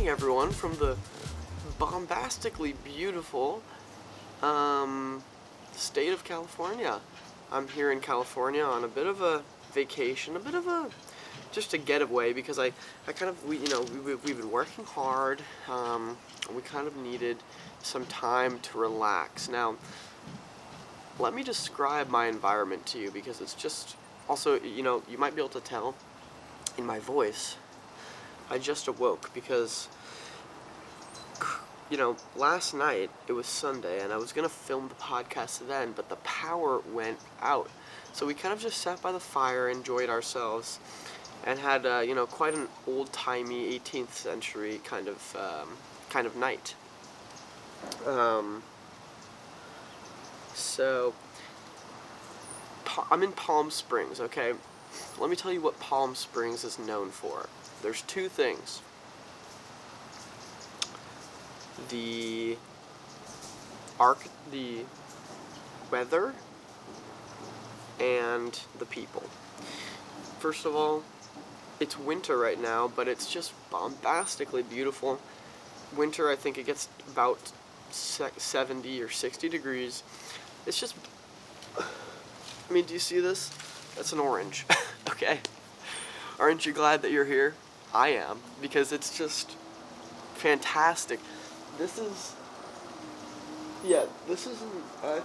morning, everyone, from the bombastically beautiful state of California. I'm here in California on a bit of a vacation, just a getaway because we've been working hard. We kind of needed some time to relax. Now, let me describe my environment to you because it's just also, you might be able to tell in my voice. I just awoke because, last night, it was Sunday, and I was going to film the podcast then, but the power went out. So we kind of just sat by the fire, enjoyed ourselves, and had, quite an old-timey 18th century kind of night. So, I'm in Palm Springs, okay? Let me tell you what Palm Springs is known for. There's two things. The weather and the people. First of all, it's winter right now, but it's just bombastically beautiful. Winter, I think it gets about 70 or 60 degrees. It's just, do you see this? That's an orange, okay? Aren't you glad that you're here? I am, because it's just fantastic. I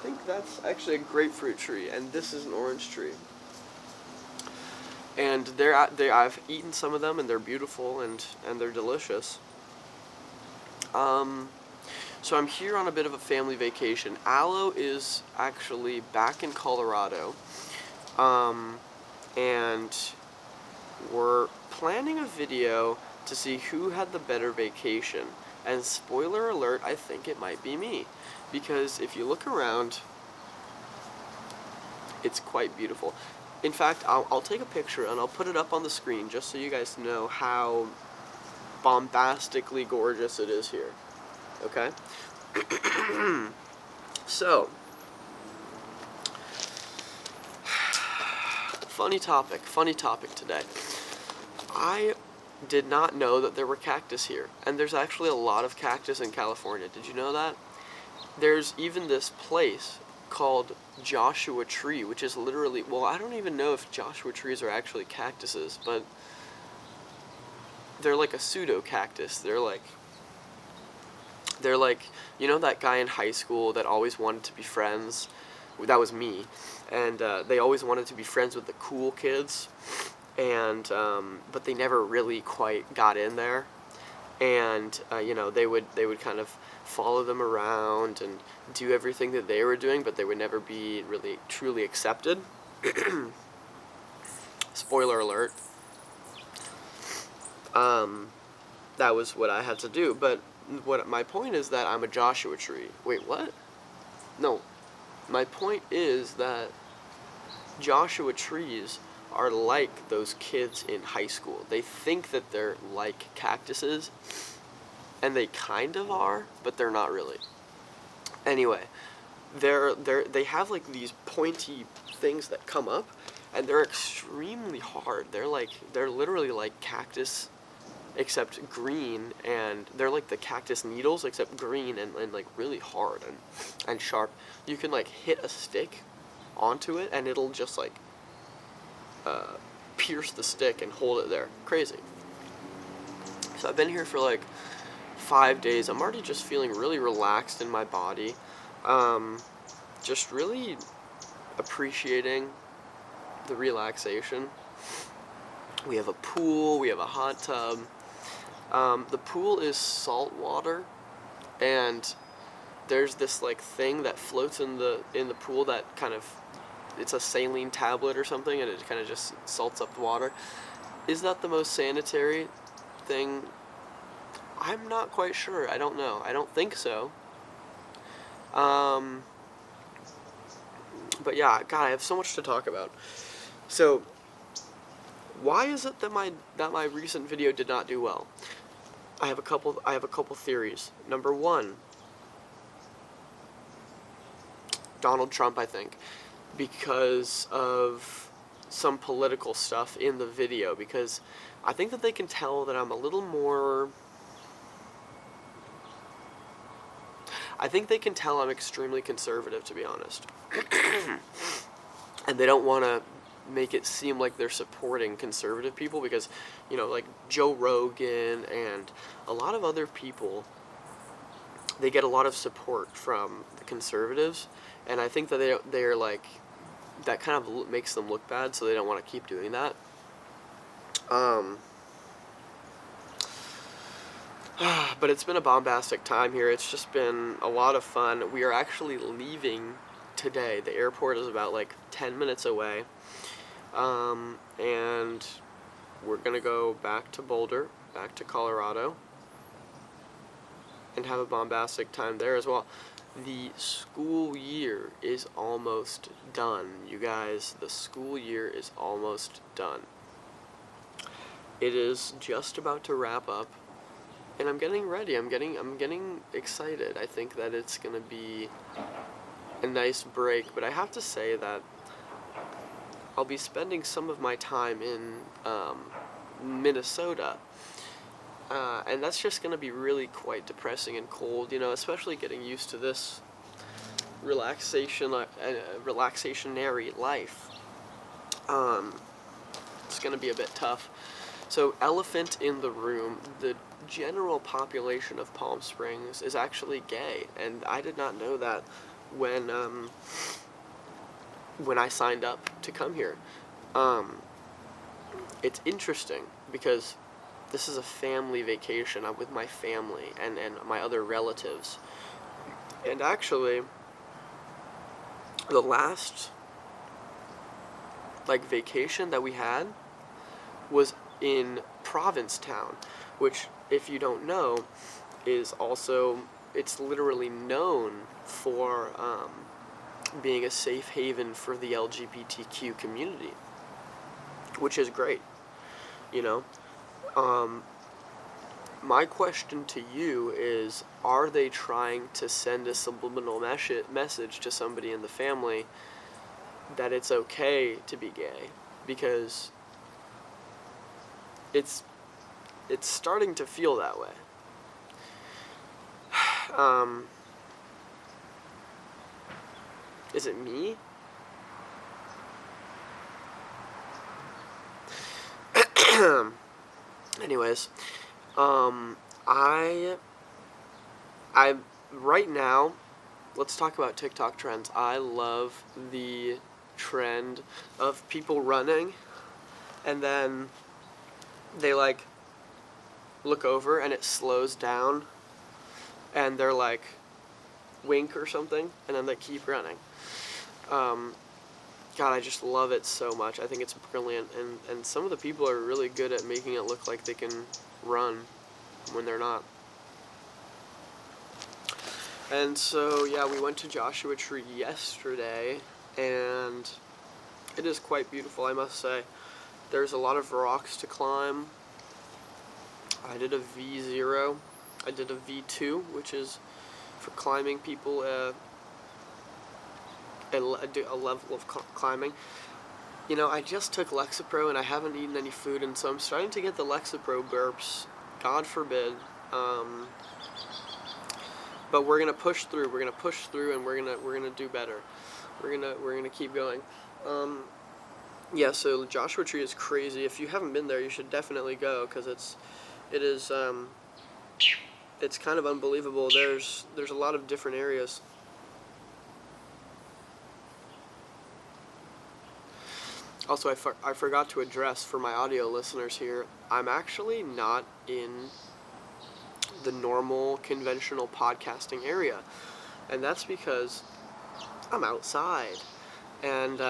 think that's actually a grapefruit tree, and this is an orange tree. And I've eaten some of them, and they're beautiful, and they're delicious. So I'm here on a bit of a family vacation. Aloe is actually back in Colorado, and we're planning a video to see who had the better vacation. And spoiler alert, I think it might be me. Because if you look around, it's quite beautiful. In fact, I'll take a picture and I'll put it up on the screen just so you guys know how bombastically gorgeous it is here. Okay? So, funny topic today. I did not know that there were cactus here, and there's actually a lot of cactus in California. Did you know that? There's even this place called Joshua Tree, which is literally, well, I don't even know if Joshua trees are actually cactuses, but they're like a pseudo-cactus. They're like, that guy in high school that always wanted to be friends? That was me. And they always wanted to be friends with the cool kids. And but they never really quite got in there, and they would kind of follow them around and do everything that they were doing, but they would never be really truly accepted. Spoiler alert. That was what I had to do, but what my point is that I'm a Joshua tree. Wait, what? No, my point is that Joshua trees are like those kids in high school. They think that they're like cactuses, and they kind of are, but they're not really. Anyway, they have like these pointy things that come up, and they're extremely hard. They're literally like cactus, except green, and they're like the cactus needles, except green and like really hard and sharp. You can like hit a stick onto it, and it'll just like pierce the stick and hold it there. Crazy. So I've been here for like 5 days. I'm already just feeling really relaxed in my body. Just really appreciating the relaxation. We have a pool, we have a hot tub. The pool is salt water, and there's this like thing that floats in the pool that kind of, it's a saline tablet or something, and it kind of just salts up the water. Is that the most sanitary thing? I'm not quite sure. I don't know. I don't think so. But yeah, God, I have so much to talk about. So, why is it that my recent video did not do well? I have a couple theories. Number one, Donald Trump, I think, because of some political stuff in the video, because I think that they can tell that I'm a little more I think they can tell I'm extremely conservative, to be honest. And they don't want to make it seem like they're supporting conservative people because, you know, like Joe Rogan and a lot of other people, they get a lot of support from the conservatives, and I think that they're like, that kind of makes them look bad, so they don't want to keep doing that. But it's been a bombastic time here. It's just been a lot of fun. We are actually leaving today. The airport is about like 10 minutes away. And we're going to go back to Boulder, back to Colorado, and have a bombastic time there as well. The school year is almost done, you guys. The school year is almost done. It is just about to wrap up, and I'm getting ready. I'm getting excited. I think that it's going to be a nice break, but I have to say that I'll be spending some of my time in Minnesota, and that's just going to be really quite depressing and cold, you know, especially getting used to this relaxationary life. It's going to be a bit tough. So, elephant in the room, the general population of Palm Springs is actually gay, and I did not know that when I signed up to come here. It's interesting because this is a family vacation. I'm with my family and my other relatives. And actually, the last like vacation that we had was in Provincetown, which, if you don't know, is also, it's literally known for being a safe haven for the LGBTQ community, which is great, you know. My question to you is, are they trying to send a subliminal message to somebody in the family that it's okay to be gay? Because it's starting to feel that way. Is it me? Anyways, I right now, let's talk about TikTok trends. I love the trend of people running, and then they like look over and it slows down, and they're like wink or something, and then they keep running. God, I just love it so much. I think it's brilliant, and some of the people are really good at making it look like they can run when they're not. And so, yeah, we went to Joshua Tree yesterday, and it is quite beautiful, I must say. There's a lot of rocks to climb. I did a V0. I did a V2, which is for climbing people a level of climbing. You know, I just took Lexapro and I haven't eaten any food, and so I'm starting to get the Lexapro burps. God forbid. But we're gonna push through. We're gonna push through, and we're gonna do better. We're gonna keep going. Yeah. So Joshua Tree is crazy. If you haven't been there, you should definitely go, because it's kind of unbelievable. There's a lot of different areas. Also, I forgot to address for my audio listeners here, I'm actually not in the normal conventional podcasting area, and that's because I'm outside, and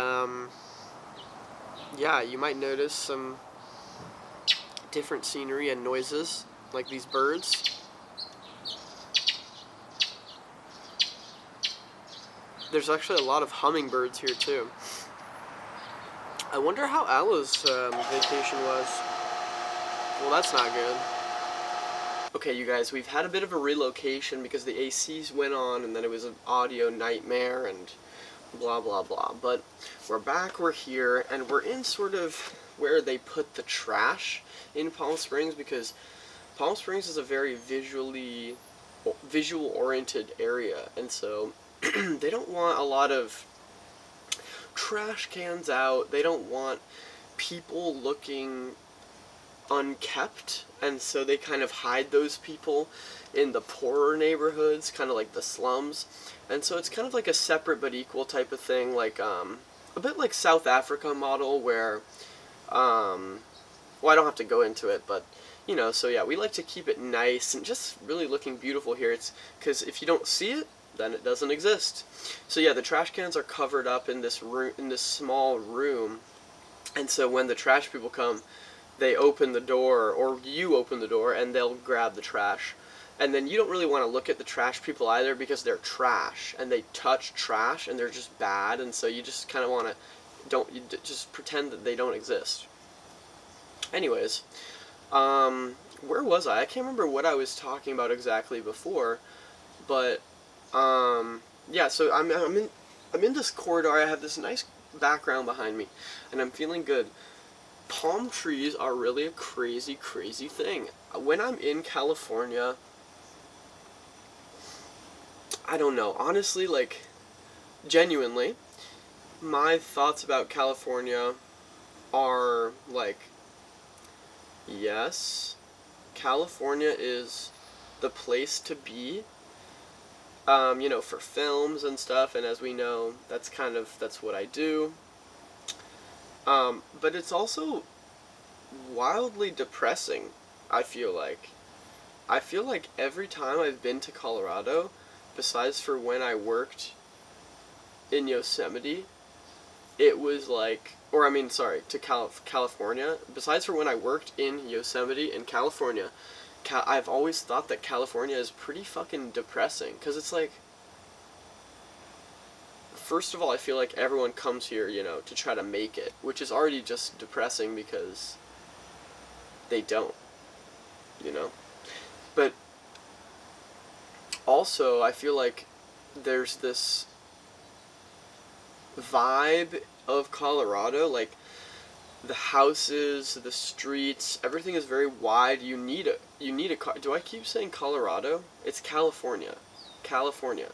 yeah, you might notice some different scenery and noises, like these birds. There's actually a lot of hummingbirds here too. I wonder how Alla's vacation was. Well, that's not good. Okay, you guys, we've had a bit of a relocation because the ACs went on, and then it was an audio nightmare and blah blah blah. But we're back, we're here, and we're in sort of where they put the trash in Palm Springs, because Palm Springs is a very visually visual oriented area, and so they don't want a lot of trash cans out. They don't want people looking unkept, and so they kind of hide those people in the poorer neighborhoods, kind of like the slums. And so it's kind of like a separate but equal type of thing, like a bit like South Africa model, where well, I don't have to go into it, but so yeah, we like to keep it nice and just really looking beautiful here. It's because if you don't see it, then it doesn't exist. So yeah, the trash cans are covered up in this room, in this small room, and so when the trash people come, they open the door, or you open the door, and they'll grab the trash. And then you don't really want to look at the trash people either, because they're trash, and they touch trash, and they're just bad, and so you just kind of want to, just pretend that they don't exist. Anyways, where was I? I can't remember what I was talking about exactly before, but, yeah, so I'm in this corridor. I have this nice background behind me, and I'm feeling good. Palm trees are really a crazy, crazy thing. When I'm in California, I don't know, honestly, like, genuinely, my thoughts about California are, like, yes, California is the place to be, for films and stuff, and as we know, that's what I do. But it's also wildly depressing, I feel like. I feel like every time I've been to Colorado, besides for when I worked in Yosemite, it was like, to California, besides for when I worked in Yosemite in California, I've always thought that California is pretty fucking depressing, because it's like, first of all, I feel like everyone comes here, to try to make it, which is already just depressing because they don't, But also, I feel like there's this vibe of Colorado, like the houses, the streets, everything is very wide. You need a car. Do I keep saying Colorado? It's California. California.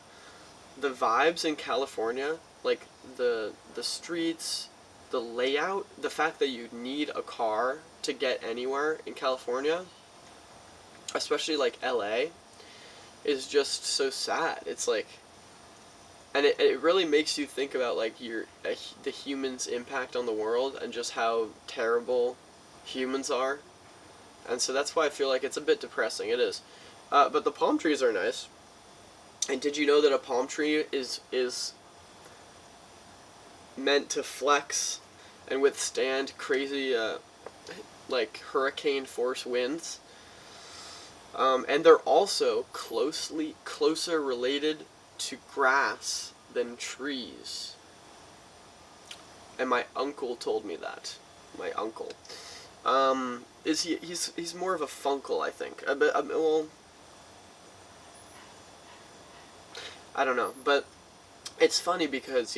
The vibes in California, like the streets, the layout, the fact that you need a car to get anywhere in California, especially like LA, is just so sad. It's like, and it really makes you think about like the humans' impact on the world and just how terrible humans are. And so that's why I feel like it's a bit depressing. It is. But the palm trees are nice. And did you know that a palm tree is meant to flex and withstand crazy like hurricane force winds? And they're also closer related to grass than trees. And my uncle told me that. My uncle. He's more of a funkle, I think. Well, I don't know, but it's funny because,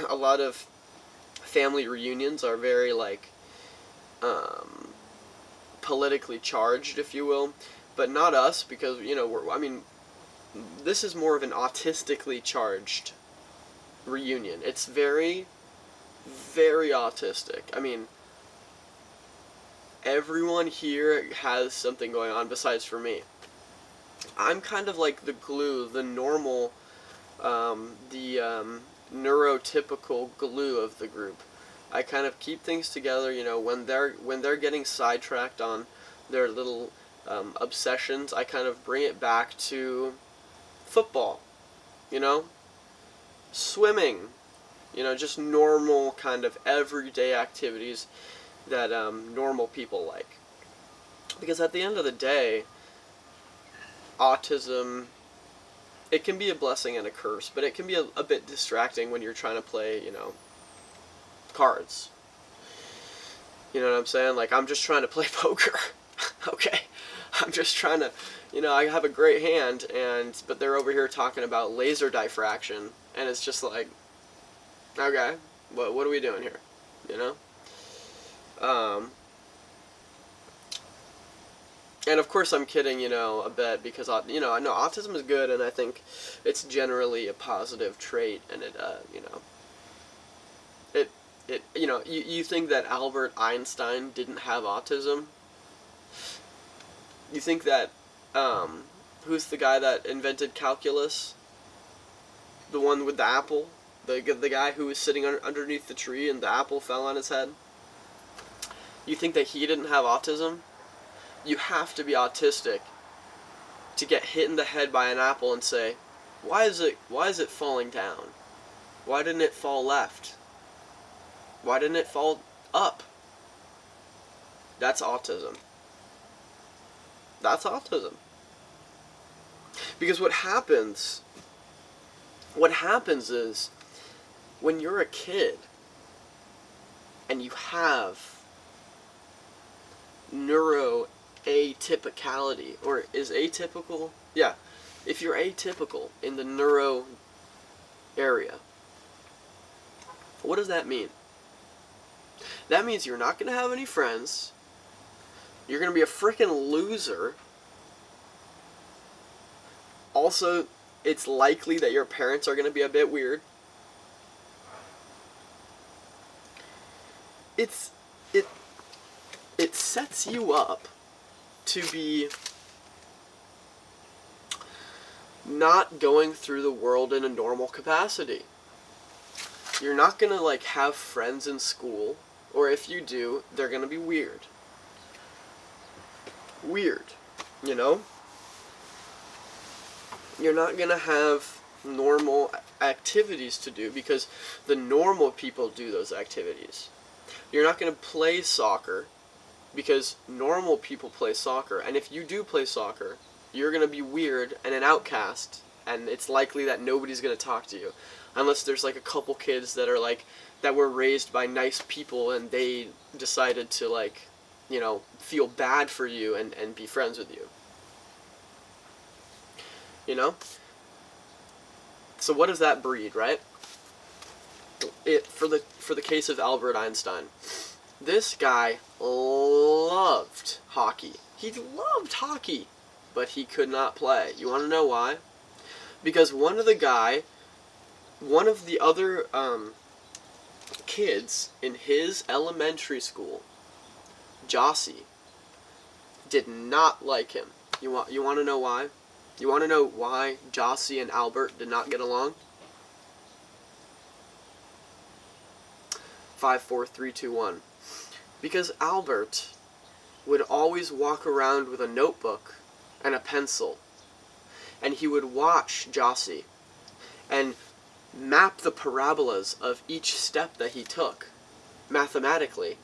a lot of family reunions are very, like, politically charged, if you will, but not us, because, this is more of an autistically charged reunion. It's very, very autistic. I mean, everyone here has something going on besides for me. I'm kind of like the glue, the normal, neurotypical glue of the group. I kind of keep things together, when they're getting sidetracked on their little obsessions, I kind of bring it back to football, swimming, just normal kind of everyday activities that normal people like. Because at the end of the day, autism, it can be a blessing and a curse, but it can be a bit distracting when you're trying to play, cards. You know what I'm saying? Like, I'm just trying to play poker. Okay? I'm just trying to, I have a great hand, but they're over here talking about laser diffraction, and it's just like, okay, what are we doing here? And of course I'm kidding, a bit, because, I know autism is good, and I think it's generally a positive trait, and you think that Albert Einstein didn't have autism? You think that, who's the guy that invented calculus? The one with the apple? The guy who was sitting underneath the tree and the apple fell on his head? You think that he didn't have autism? You have to be autistic to get hit in the head by an apple and say, why is it falling down? Why didn't it fall left? Why didn't it fall up? That's autism. That's autism. Because what happens is, when you're a kid and you have neuroatypicality, or is atypical? Yeah. If you're atypical in the neuro area, what does that mean? That means you're not going to have any friends. You're going to be a freaking loser. Also, it's likely that your parents are going to be a bit weird. It sets you up to be not going through the world in a normal capacity. You're not going to, have friends in school, or if you do, they're going to be weird. Weird, You're not going to have normal activities to do, because the normal people do those activities. You're not going to play soccer, because normal people play soccer. And if you do play soccer, you're going to be weird and an outcast, and it's likely that nobody's going to talk to you. Unless there's a couple kids that are that were raised by nice people, and they decided to feel bad for you and be friends with you. So what does that breed, right? For the case of Albert Einstein, this guy loved hockey. He loved hockey, but he could not play. You want to know why? Because one of the other kids in his elementary school, Jossie, did not like him. You want to know why? You want to know why Jossie and Albert did not get along? 5, 4, 3, 2, 1. Because Albert would always walk around with a notebook and a pencil, and he would watch Jossie and map the parabolas of each step that he took mathematically.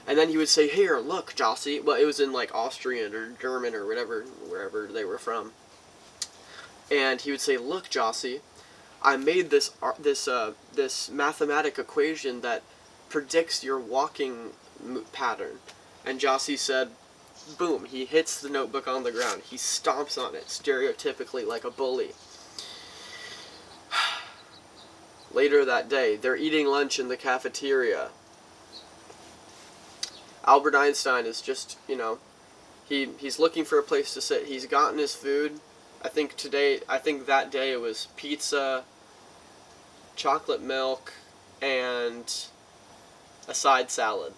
And then he would say, "Here, look, Jossie." Well, it was in Austrian or German or whatever, wherever they were from. And he would say, "Look, Jossie, I made this mathematic equation that predicts your walking pattern." And Jossie said, boom, he hits the notebook on the ground. He stomps on it, stereotypically like a bully. Later that day, they're eating lunch in the cafeteria. Albert Einstein is just, he's looking for a place to sit. He's gotten his food. I think that day it was pizza, chocolate milk, and a side salad.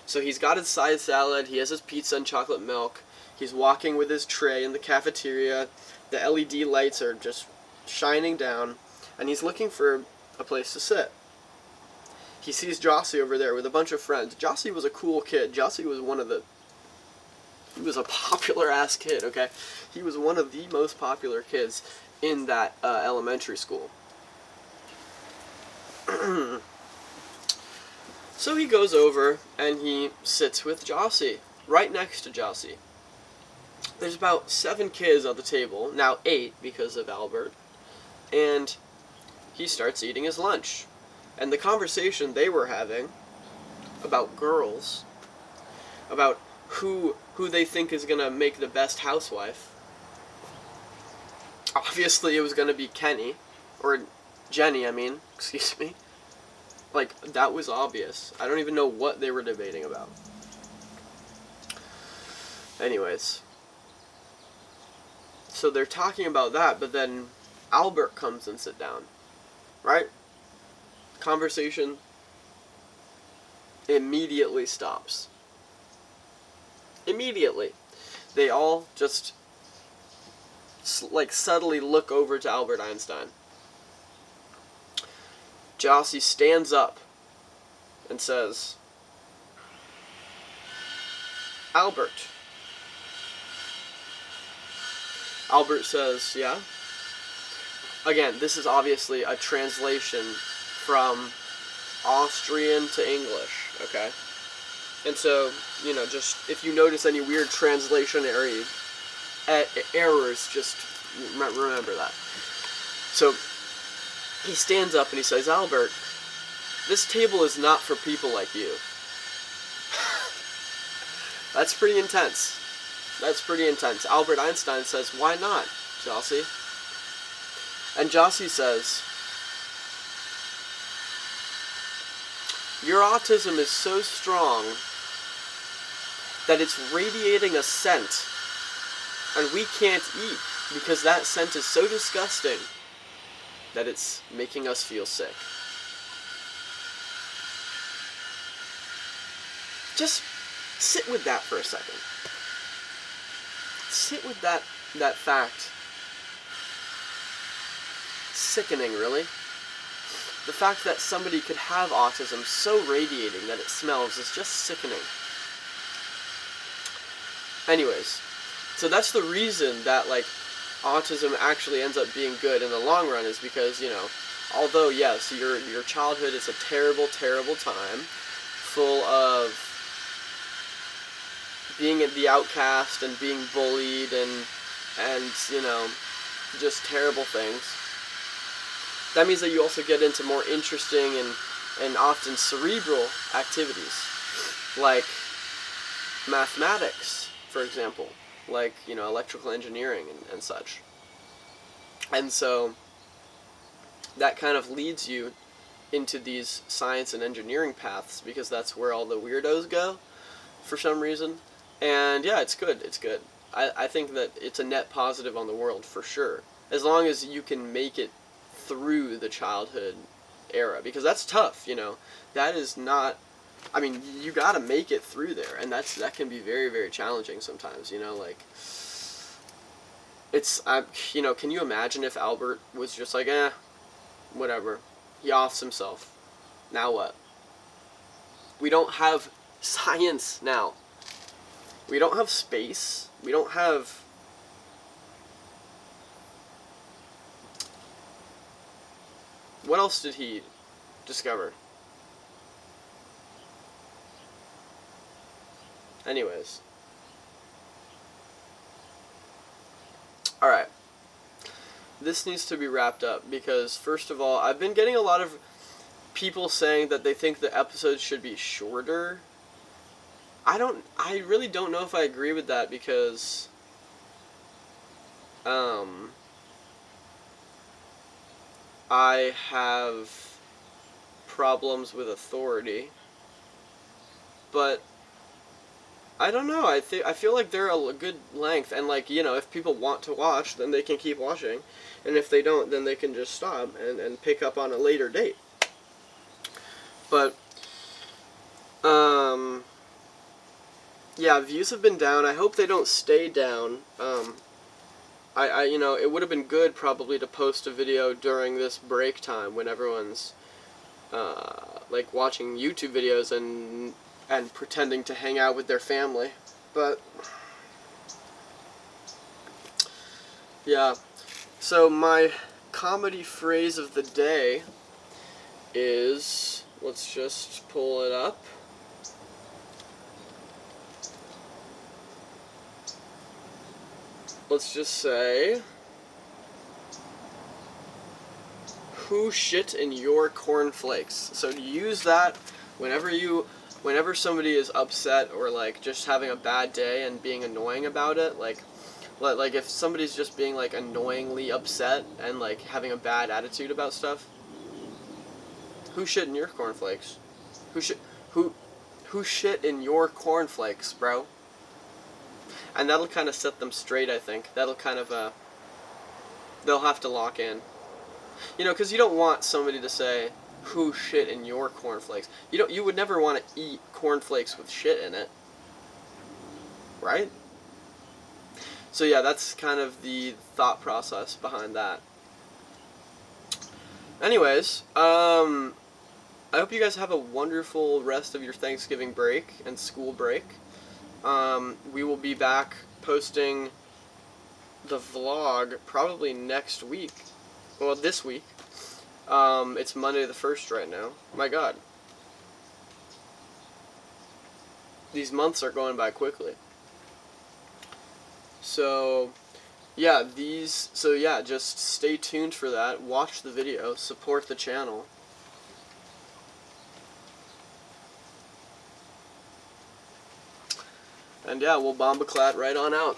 So he's got his side salad, he has his pizza and chocolate milk, he's walking with his tray in the cafeteria, the LED lights are just shining down, and he's looking for a place to sit. He sees Jossie over there with a bunch of friends. Jossie was a cool kid. Jossie was he was a popular-ass kid, okay? He was one of the most popular kids in that elementary school. So he goes over and he sits with Jossie, right next to Jossie. There's about 7 kids at the table, now 8 because of Albert, and he starts eating his lunch. And the conversation they were having about girls, about who they think is going to make the best housewife. Obviously it was going to be Jenny, excuse me. That was obvious. I don't even know what they were debating about. Anyways, so they're talking about that, but then Albert comes and sit down, right? Conversation immediately stops. Immediately. They all just like subtly look over to Albert Einstein. Jossie stands up and says, Albert. Albert says, yeah? Again, this is obviously a translation from Austrian to English, okay? And so, you know, just if you notice any weird translation errors, just remember that. So, he stands up and he says, Albert, this table is not for people like you. That's pretty intense. That's pretty intense. Albert Einstein says, why not, Jossie? And Jossie says, your autism is so strong that it's radiating a scent, and we can't eat because that scent is so disgusting that it's making us feel sick. Just sit with that for a second. Sit with that fact. Sickening, really. The fact that somebody could have autism so radiating that it smells is just sickening. Anyways, so that's the reason that, like, autism actually ends up being good in the long run, is because, you know, although, yes, your childhood is a terrible, terrible time, full of being the outcast and being bullied and you know, just terrible things. That means that you also get into more interesting and often cerebral activities, like mathematics, for example, like, you know, electrical engineering and such. And so that kind of leads you into these science and engineering paths, because that's where all the weirdos go for some reason. And yeah, it's good. It's good. I think that it's a net positive on the world for sure, as long as you can make it through the childhood era, because that's tough, you know. That is not, I mean, you gotta make it through there, and that can be very, very challenging sometimes, you know, like, it's, you know, can you imagine if Albert was just like, whatever, he offs himself, now what? We don't have science now. We don't have space. We don't have... What else did he discover? Anyways. Alright. This needs to be wrapped up because, first of all, I've been getting a lot of people saying that they think the episodes should be shorter. I really don't know if I agree with that, because I have problems with authority, but I don't know, I feel like they're a good length, and, like, you know, if people want to watch, then they can keep watching, and if they don't, then they can just stop and pick up on a later date. But yeah, views have been down. I hope they don't stay down. You know, it would have been good probably to post a video during this break time when everyone's, like, watching YouTube videos and pretending to hang out with their family. But, yeah. So my comedy phrase of the day is, let's just pull it up. Let's just say, who shit in your cornflakes? So use that whenever somebody is upset or, like, just having a bad day and being annoying about it, like if somebody's just being, like, annoyingly upset and, like, having a bad attitude about stuff, who shit in your cornflakes? Who shit in your cornflakes, bro? And that'll kind of set them straight, I think. That'll kind of, they'll have to lock in. You know, because you don't want somebody to say, who shit in your cornflakes? You would never want to eat cornflakes with shit in it. Right? So yeah, that's kind of the thought process behind that. Anyways, I hope you guys have a wonderful rest of your Thanksgiving break and school break. We will be back posting the vlog probably next week. Well, this week. It's Monday the 1st right now. My God. These months are going by quickly. So, yeah, just stay tuned for that. Watch the video. Support the channel. And yeah, we'll Bombaclat right on out.